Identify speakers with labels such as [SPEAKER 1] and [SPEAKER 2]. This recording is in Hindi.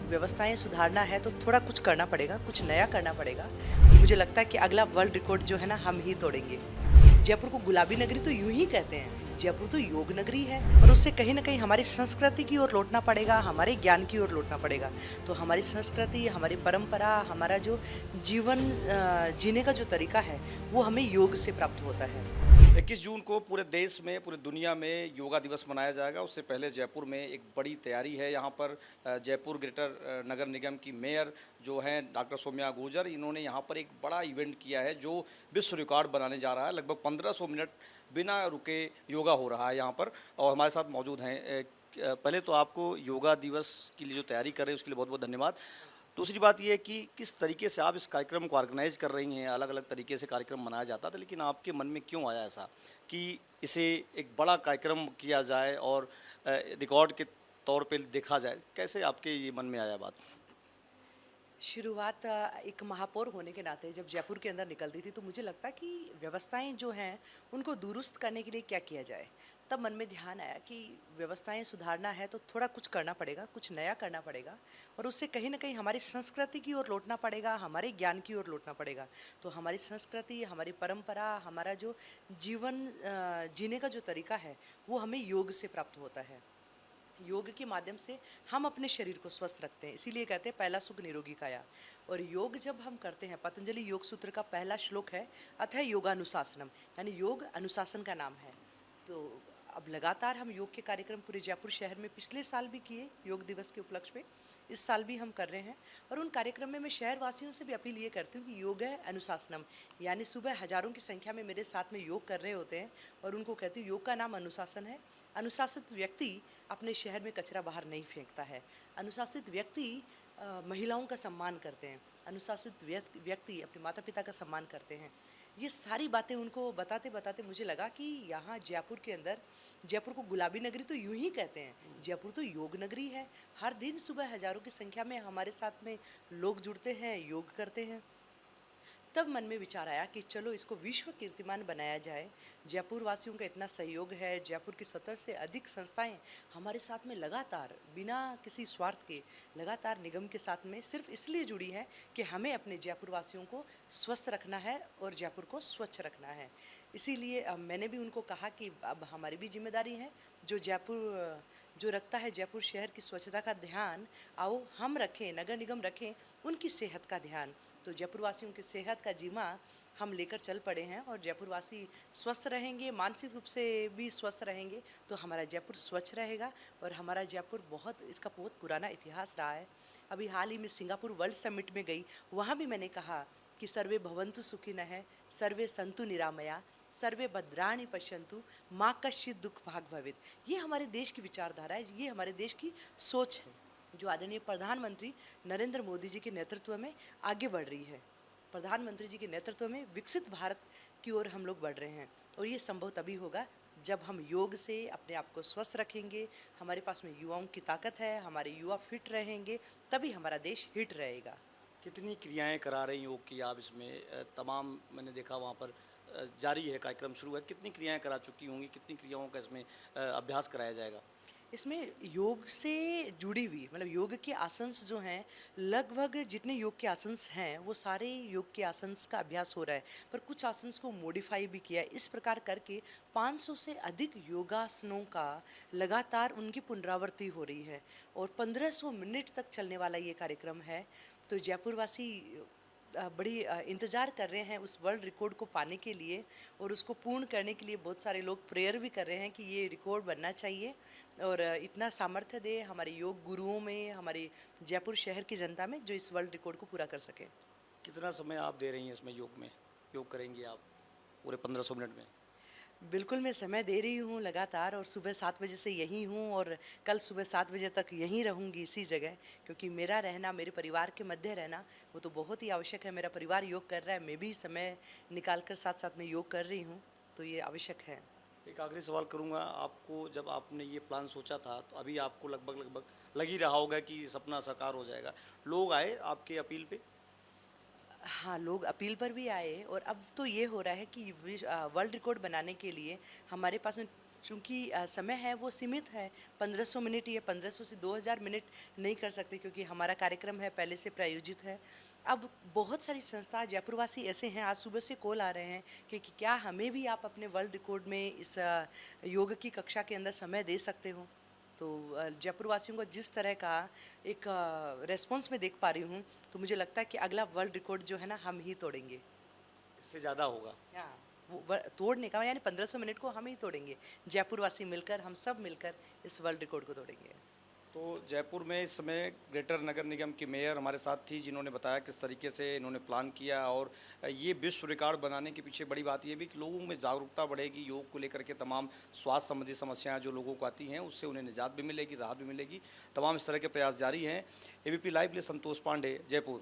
[SPEAKER 1] व्यवस्थाएं सुधारना है तो थोड़ा कुछ करना पड़ेगा, कुछ नया करना पड़ेगा। मुझे लगता है कि अगला वर्ल्ड रिकॉर्ड जो है ना हम ही तोड़ेंगे। जयपुर को गुलाबी नगरी तो यूं ही कहते हैं, जयपुर तो योग नगरी है और उससे कहीं ना कहीं हमारी संस्कृति की ओर लौटना पड़ेगा, हमारे ज्ञान की ओर लौटना पड़ेगा। तो हमारी संस्कृति, हमारी परंपरा, हमारा जो जीवन जीने का जो तरीका है वो हमें योग से प्राप्त होता है।
[SPEAKER 2] 21 जून को पूरे देश में, पूरी दुनिया में योगा दिवस मनाया जाएगा। उससे पहले जयपुर में एक बड़ी तैयारी है। यहाँ पर जयपुर ग्रेटर नगर निगम की मेयर जो हैं डॉक्टर सौम्या गुर्जर, इन्होंने यहाँ पर एक बड़ा इवेंट किया है जो विश्व रिकॉर्ड बनाने जा रहा है। लगभग 1500 मिनट बिना रुके योगा हो रहा है यहाँ पर, और हमारे साथ मौजूद हैं। पहले तो आपको योगा दिवस के लिए जो तैयारी कर रहे हैं उसके लिए बहुत बहुत धन्यवाद। दूसरी बात यह है कि किस तरीके से आप इस कार्यक्रम को ऑर्गेनाइज कर रही हैं। अलग अलग तरीके से कार्यक्रम मनाया जाता था, लेकिन आपके मन में क्यों आया ऐसा कि इसे एक बड़ा कार्यक्रम किया जाए और रिकॉर्ड के तौर पे देखा जाए। कैसे आपके ये मन में आया बात?
[SPEAKER 1] शुरुआत एक महापौर होने के नाते जब जयपुर के अंदर निकलती थी तो मुझे लगता कि व्यवस्थाएं जो हैं उनको दुरुस्त करने के लिए क्या किया जाए। तब मन में ध्यान आया कि व्यवस्थाएं सुधारना है तो थोड़ा कुछ करना पड़ेगा, कुछ नया करना पड़ेगा और उससे कहीं ना कहीं हमारी संस्कृति की ओर लौटना पड़ेगा, हमारे ज्ञान की ओर लौटना पड़ेगा। तो हमारी संस्कृति, हमारी परंपरा, हमारा जो जीवन जीने का जो तरीका है वो हमें योग से प्राप्त होता है। योग के माध्यम से हम अपने शरीर को स्वस्थ रखते हैं, इसीलिए कहते हैं पहला सुख निरोगी काया। और योग जब हम करते हैं, पतंजलि योग सूत्र का पहला श्लोक है अथ योगानुशासनम, यानी योग अनुशासन का नाम है। तो अब लगातार हम योग के कार्यक्रम पूरे जयपुर शहर में पिछले साल भी किए योग दिवस के उपलक्ष्य में, इस साल भी हम कर रहे हैं। और उन कार्यक्रम में मैं शहर वासियों से भी अपील ये करती हूँ कि योग है अनुशासनम, यानी सुबह हजारों की संख्या में मेरे साथ में योग कर रहे होते हैं और उनको कहती हूँ योग का नाम अनुशासन है। अनुशासित व्यक्ति अपने शहर में कचरा बाहर नहीं फेंकता है। अनुशासित व्यक्ति महिलाओं का सम्मान करते हैं। अनुशासित व्यक्ति अपने माता पिता का सम्मान करते हैं। ये सारी बातें उनको बताते बताते मुझे लगा कि यहाँ जयपुर के अंदर, जयपुर को गुलाबी नगरी तो यूं ही कहते हैं, जयपुर तो योग नगरी है। हर दिन सुबह हजारों की संख्या में हमारे साथ में लोग जुड़ते हैं, योग करते हैं। तब मन में विचार आया कि चलो इसको विश्व कीर्तिमान बनाया जाए। जयपुर वासियों का इतना सहयोग है, जयपुर की 70 से अधिक संस्थाएं हमारे साथ में लगातार बिना किसी स्वार्थ के लगातार निगम के साथ में सिर्फ इसलिए जुड़ी है कि हमें अपने जयपुर वासियों को स्वस्थ रखना है और जयपुर को स्वच्छ रखना है। इसीलिए मैंने भी उनको कहा कि अब हमारी भी जिम्मेदारी है, जो रखता है जयपुर शहर की स्वच्छता का ध्यान, आओ हम रखें, नगर निगम रखें उनकी सेहत का ध्यान। तो जयपुर वासियों की सेहत का जिम्मा हम लेकर चल पड़े हैं और जयपुर वासी स्वस्थ रहेंगे, मानसिक रूप से भी स्वस्थ रहेंगे तो हमारा जयपुर स्वच्छ रहेगा। और हमारा जयपुर इसका बहुत पुराना इतिहास रहा है। अभी हाल ही में सिंगापुर वर्ल्ड समिट में गई, वहाँ भी मैंने कहा कि सर्वे भवन्तु सुखिनः, सर्वे सन्तु निरामया, सर्वे भद्राणि पश्यन्तु, माँ कश्चित् दुख भाग भवेत्। ये हमारे देश की विचारधारा है, ये हमारे देश की सोच है जो आदरणीय प्रधानमंत्री नरेंद्र मोदी जी के नेतृत्व में आगे बढ़ रही है। प्रधानमंत्री जी के नेतृत्व में विकसित भारत की ओर हम लोग बढ़ रहे हैं और ये संभव तभी होगा जब हम योग से अपने आप को स्वस्थ रखेंगे, हमारे पास में युवाओं की ताकत है, हमारे युवा फिट रहेंगे, तभी हमारा देश हिट रहेगा।
[SPEAKER 2] कितनी क्रियाएं करा रही योग की आप इसमें? तमाम मैंने देखा वहाँ पर जारी है, कार्यक्रम शुरू है। कितनी क्रियाएं करा चुकी होंगी, कितनी क्रियाओं का इसमें अभ्यास कराया जाएगा?
[SPEAKER 1] इसमें योग से जुड़ी हुई मतलब योग के आसन्स जो हैं, लगभग जितने योग के आसन्स हैं वो सारे योग के आसन्स का अभ्यास हो रहा है, पर कुछ आसन्स को मॉडिफाई भी किया है। इस प्रकार करके 500 से अधिक योगासनों का लगातार उनकी पुनरावृत्ति हो रही है और 1500 मिनट तक चलने वाला ये कार्यक्रम है। तो जयपुर वासी बड़ी इंतज़ार कर रहे हैं उस वर्ल्ड रिकॉर्ड को पाने के लिए और उसको पूर्ण करने के लिए बहुत सारे लोग प्रेयर भी कर रहे हैं कि ये रिकॉर्ड बनना चाहिए और इतना सामर्थ्य दे हमारे योग गुरुओं में, हमारे जयपुर शहर की जनता में, जो इस वर्ल्ड रिकॉर्ड को पूरा कर सके।
[SPEAKER 2] कितना समय आप दे रही हैं इसमें योग में? योग करेंगी आप पूरे 1500 मिनट में?
[SPEAKER 1] बिल्कुल, मैं समय दे रही हूँ लगातार और सुबह 7 बजे से यहीं हूँ और कल सुबह 7 बजे तक यहीं रहूँगी इसी जगह, क्योंकि मेरा रहना, मेरे परिवार के मध्य रहना वो तो बहुत ही आवश्यक है। मेरा परिवार योग कर रहा है, मैं भी समय निकाल कर साथ साथ में योग कर रही हूँ, तो ये आवश्यक है।
[SPEAKER 2] एक आखिरी सवाल करूंगा आपको। जब आपने ये प्लान सोचा था तो अभी आपको लगभग लगभग लग ही रहा होगा कि सपना साकार हो जाएगा। लोग आए आपके अपील पे?
[SPEAKER 1] हाँ, लोग अपील पर भी आए और अब तो ये हो रहा है कि वर्ल्ड रिकॉर्ड बनाने के लिए हमारे पास में चूँकि समय है वो सीमित है, 1500 मिनट या 1500 से 2000 मिनट नहीं कर सकते क्योंकि हमारा कार्यक्रम है पहले से प्रायोजित है। अब बहुत सारी संस्था जयपुरवासी ऐसे हैं, आज सुबह से कॉल आ रहे हैं कि क्या हमें भी आप अपने वर्ल्ड रिकॉर्ड में इस योग की कक्षा के अंदर समय दे सकते हो। तो जयपुरवासियों को जिस तरह का एक रेस्पॉन्स मैं देख पा रही हूँ, तो मुझे लगता है कि अगला वर्ल्ड रिकॉर्ड जो है ना हम ही तोड़ेंगे।
[SPEAKER 2] इससे ज़्यादा होगा।
[SPEAKER 1] हाँ, वो तोड़ने का यानी 1500 मिनट को हम ही तोड़ेंगे, जयपुरवासी मिलकर, हम सब मिलकर इस वर्ल्ड रिकॉर्ड को तोड़ेंगे।
[SPEAKER 2] तो जयपुर में इस समय ग्रेटर नगर निगम की मेयर हमारे साथ थी, जिन्होंने बताया किस तरीके से इन्होंने प्लान किया, और ये विश्व रिकॉर्ड बनाने के पीछे बड़ी बात ये भी कि लोगों में जागरूकता बढ़ेगी, योग को लेकर के तमाम स्वास्थ्य संबंधी समस्याएं जो लोगों को आती हैं उससे उन्हें निजात भी मिलेगी, राहत भी मिलेगी। तमाम इस तरह के प्रयास जारी हैं। एबीपी लाइव के लिए संतोष पांडे, जयपुर।